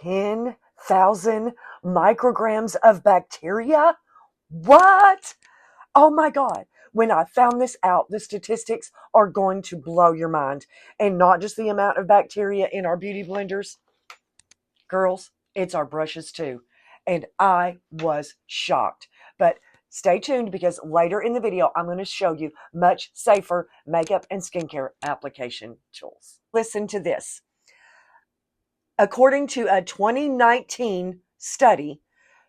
10,000 micrograms of bacteria? What? Oh my God. When I found this out, the statistics are going to blow your mind. And not just the amount of bacteria in our beauty blenders. Girls, it's our brushes too. And I was shocked. But stay tuned because later in the video, I'm going to show you much safer makeup and skincare application tools. Listen to this. According to a 2019 study,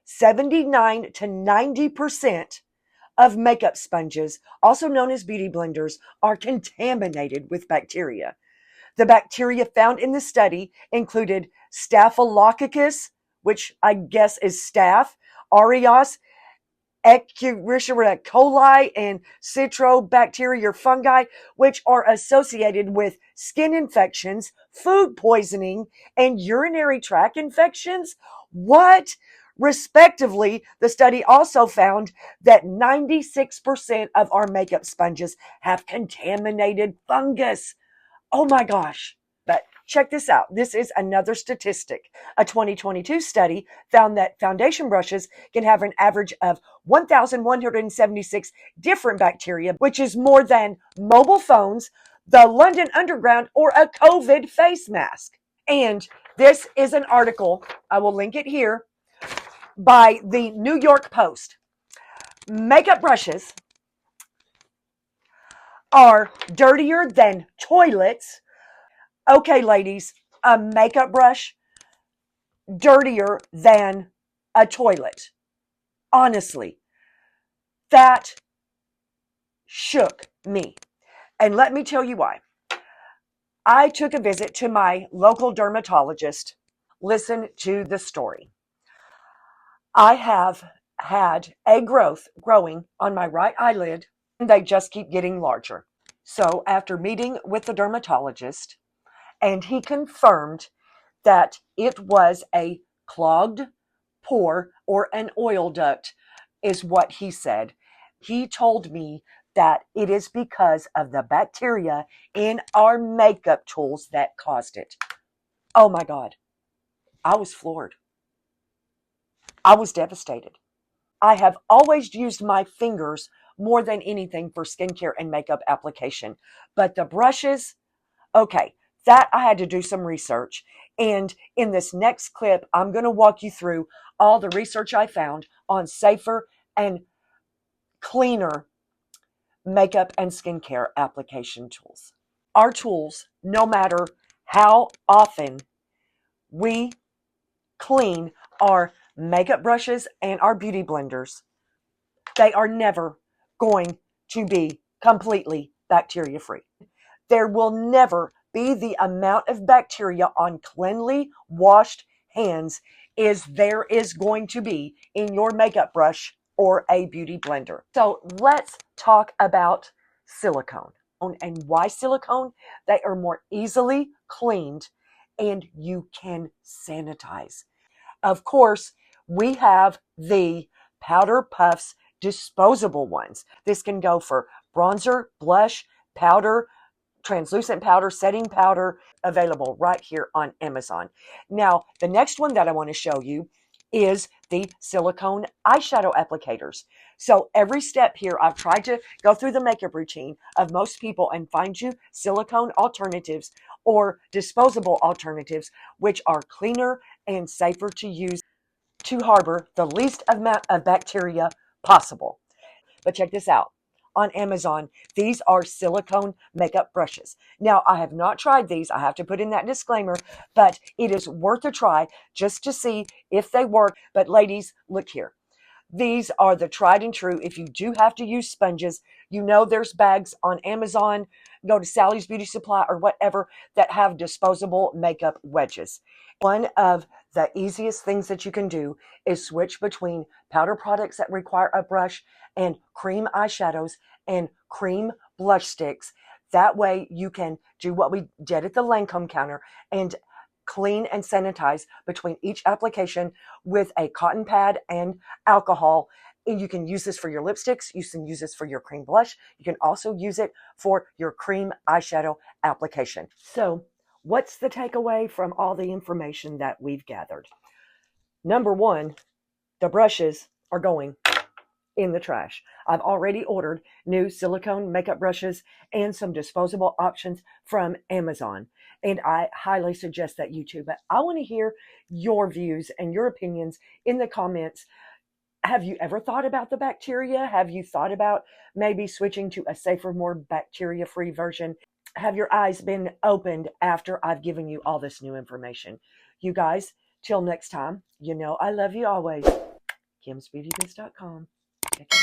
79 to 90% of makeup sponges, also known as beauty blenders, are contaminated with bacteria. The bacteria found in the study included Staphylococcus, which I guess is staph, Aureus, Escherichia coli, and Citrobacteria or fungi, which are associated with skin infections, food poisoning, and urinary tract infections. What? Respectively, the study also found that 96% of our makeup sponges have contaminated fungus. Oh my gosh. But check this out. This is another statistic. A 2022 study found that foundation brushes can have an average of 1,176 different bacteria, which is more than mobile phones, the London Underground, or a COVID face mask. And this is an article, I will link it here, by the New York Post. Makeup brushes are dirtier than toilets. Okay, ladies, a makeup brush dirtier than a toilet. Honestly, that shook me. And let me tell you why. I took a visit to my local dermatologist. Listen to the story. I have had a growth growing on my right eyelid, and they just keep getting larger. So after meeting with the dermatologist, and he confirmed that it was a clogged pore or an oil duct, is what he said. He told me that it is because of the bacteria in our makeup tools that caused it. Oh my God. I was floored. I was devastated. I have always used my fingers more than anything for skincare and makeup application. But the brushes, okay, that I had to do some research. And in this next clip, I'm going to walk you through all the research I found on safer and cleaner makeup and skincare application tools. Our tools, no matter how often we clean our makeup brushes and our beauty blenders, they are never going to be completely bacteria free. There will never be the amount of bacteria on cleanly washed hands as there is going to be in your makeup brush or a beauty blender. So let's talk about silicone and why silicone. They are more easily cleaned and you can sanitize. Of course, we have the Powder Puffs disposable ones. This can go for bronzer, blush, powder, translucent powder, setting powder, available right here on Amazon. Now, the next one that I want to show you is the silicone eyeshadow applicators. So every step here, I've tried to go through the makeup routine of most people and find you silicone alternatives or disposable alternatives, which are cleaner and safer to use to harbor the least amount of bacteria possible. But check this out. On Amazon, these are silicone makeup brushes. Now, I have not tried these. I have to put in that disclaimer, but it is worth a try just to see if they work. But ladies, look here. These are the tried and true. If you do have to use sponges, you know there's bags on Amazon, go to Sally's Beauty Supply or whatever that have disposable makeup wedges. One of the easiest things that you can do is switch between powder products that require a brush and cream eyeshadows and cream blush sticks. That way you can do what we did at the Lancome counter and clean and sanitize between each application with a cotton pad and alcohol. And you can use this for your lipsticks. You can use this for your cream blush. You can also use it for your cream eyeshadow application. So What's the takeaway from all the information that we've gathered? Number one, the brushes are going in the trash. I've already ordered new silicone makeup brushes and some disposable options from Amazon. And I highly suggest that you too. But I want to hear your views and your opinions in the comments. Have you ever thought about the bacteria? Have you thought about maybe switching to a safer, more bacteria-free version? Have your eyes been opened after I've given you all this new information? You guys, till next time, you know I love you always. KimsBeautyBiz.com. Check it out.